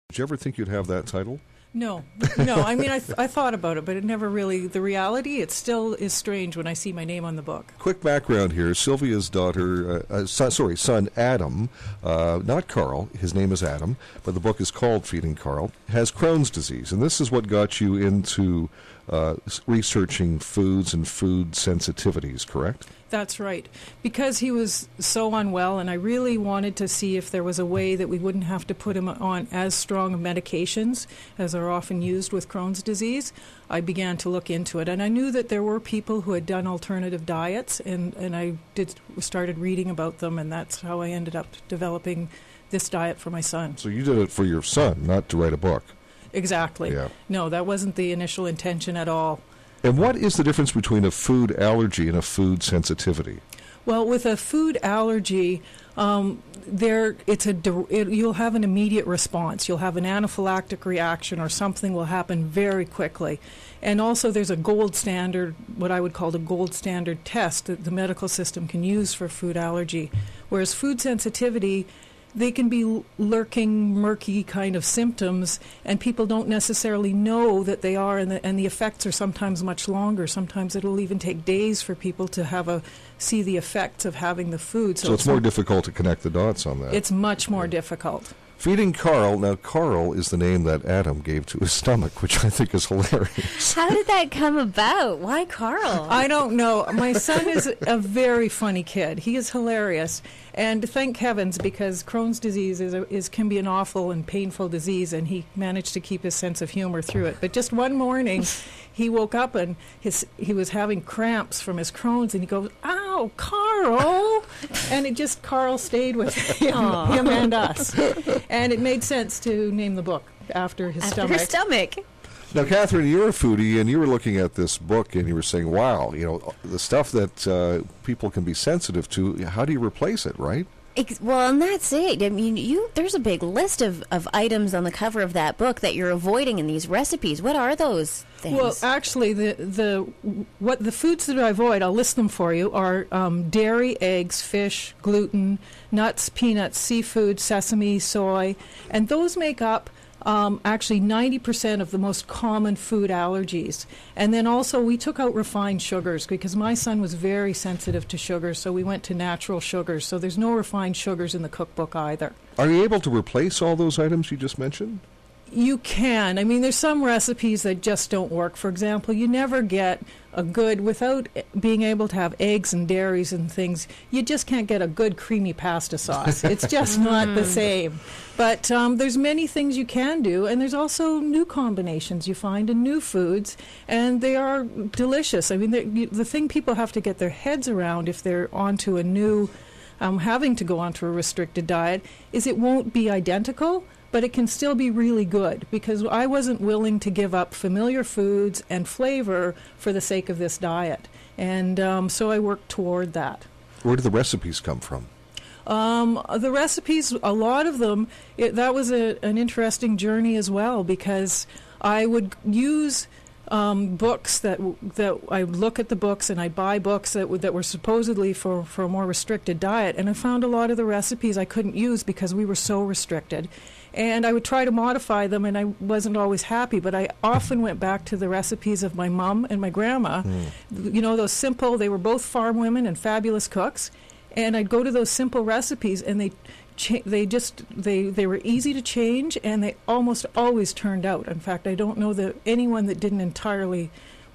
Did you ever think you'd have that title? No. I mean, I thought about it, but it never really, the reality, it still is strange when I see my name on the book. Quick background here. Sylvia's son Adam, not Carl, his name is Adam, but the book is called Feeding Carl, has Crohn's disease. And this is what got you into researching foods and food sensitivities, correct? That's right. Because he was so unwell, and I really wanted to see if there was a way that we wouldn't have to put him on as strong of medications as are often used with Crohn's disease, I began to look into it. And I knew that there were people who had done alternative diets, and I started reading about them, and that's how I ended up developing this diet for my son. So you did it for your son, not to write a book. Exactly. Yeah. No, that wasn't the initial intention at all. And what is the difference between a food allergy and a food sensitivity? Well, with a food allergy, you'll have an immediate response. You'll have an anaphylactic reaction, or something will happen very quickly. And also there's a gold standard, what I would call the gold standard test that the medical system can use for food allergy. Whereas food sensitivity, they can be lurking, murky kind of symptoms, and people don't necessarily know that they are, and the effects are sometimes much longer. Sometimes it'll even take days for people to see the effects of having the food. So it's more difficult to connect the dots on that. It's much more difficult. Feeding Carl. Now, Carl is the name that Adam gave to his stomach, which I think is hilarious. How did that come about? Why Carl? I don't know. My son is a very funny kid. He is hilarious. And thank heavens, because Crohn's disease can be an awful and painful disease, and he managed to keep his sense of humor through it. But just one morning, he woke up and he was having cramps from his Crohn's, and he goes, "Ow, Carl!" And Carl stayed with him and us. And it made sense to name the book after his stomach. After his stomach. Now, Catherine, you're a foodie, and you were looking at this book, and you were saying, wow, the stuff that people can be sensitive to, how do you replace it, right? Well, and that's it. I mean, there's a big list of items on the cover of that book that you're avoiding in these recipes. What are those things? Well, actually, the foods that I avoid, I'll list them for you, are dairy, eggs, fish, gluten, nuts, peanuts, seafood, sesame, soy, and those make up actually 90% of the most common food allergies. And then also we took out refined sugars because my son was very sensitive to sugar, so we went to natural sugars. So there's no refined sugars in the cookbook either. Are you able to replace all those items you just mentioned? You can. I mean, there's some recipes that just don't work. For example, you never get a good, without being able to have eggs and dairies and things, you just can't get a good creamy pasta sauce. It's just not the same. But there's many things you can do, and there's also new combinations you find in new foods, and they are delicious. I mean, the thing people have to get their heads around if they're onto a new, having to go onto a restricted diet, is it won't be identical, but it can still be really good, because I wasn't willing to give up familiar foods and flavor for the sake of this diet. And so I worked toward that. Where do the recipes come from? The recipes, a lot of them, that was an interesting journey as well, because I would use books that I look at the books, and I buy books that were supposedly for a more restricted diet, and I found a lot of the recipes I couldn't use because we were so restricted. And I would try to modify them, and I wasn't always happy, but I often went back to the recipes of my mom and my grandma. You know, those simple, they were both farm women and fabulous cooks, and I'd go to those simple recipes, and they were easy to change, and they almost always turned out. In fact, I don't know that anyone that didn't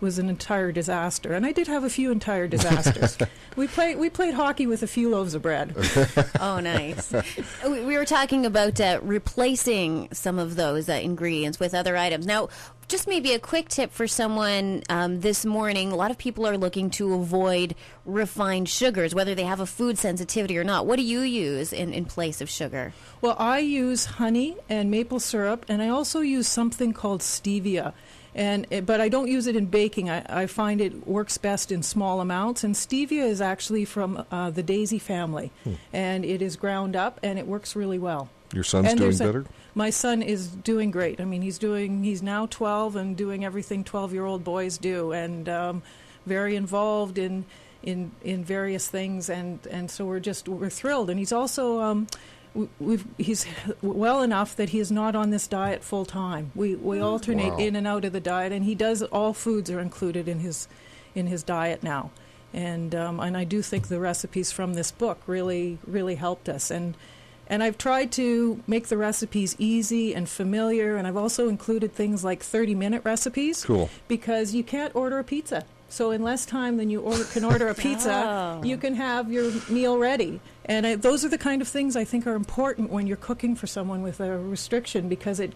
was an entire disaster. And I did have a few entire disasters. We played hockey with a few loaves of bread. Oh, nice. We were talking about replacing some of those ingredients with other items. Now, just maybe a quick tip for someone this morning. A lot of people are looking to avoid refined sugars, whether they have a food sensitivity or not. What do you use in place of sugar? Well, I use honey and maple syrup, and I also use something called stevia. But I don't use it in baking. I find it works best in small amounts. And stevia is actually from the daisy family. And it is ground up, and it works really well. Your son's doing better? My son is doing great. I mean, he's now 12 and doing everything 12-year-old boys do, and very involved in various things. And so we're thrilled. And he's also he's well enough that he is not on this diet full time. We alternate Wow. in and out of the diet, and he does, all foods are included in his diet now. And I do think the recipes from this book really helped us. And I've tried to make the recipes easy and familiar, and I've also included things like 30-minute recipes. Cool. Because you can't order a pizza. So in less time than you can order a pizza, you can have your meal ready. And those are the kind of things I think are important when you're cooking for someone with a restriction, because it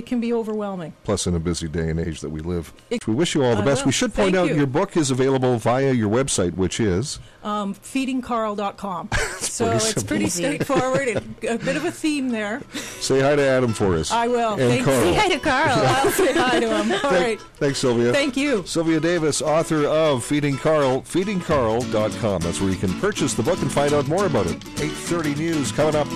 can be overwhelming. Plus, in a busy day and age that we live. We wish you all the best. Well, We should point thank out you. your book is available via your website, which is... feedingcarl.com. So pretty it's simple. pretty straightforward. A bit of a theme there. Say hi to Adam for us. I will. And Thank Carl. you. Say hi to Carl. I'll say hi to him. All right. Thanks, Sylvia. Thank you. Sylvia Davies, author of Feeding Carl, feedingcarl.com. That's where you can purchase the book and find out more about it. 8:30 news coming up.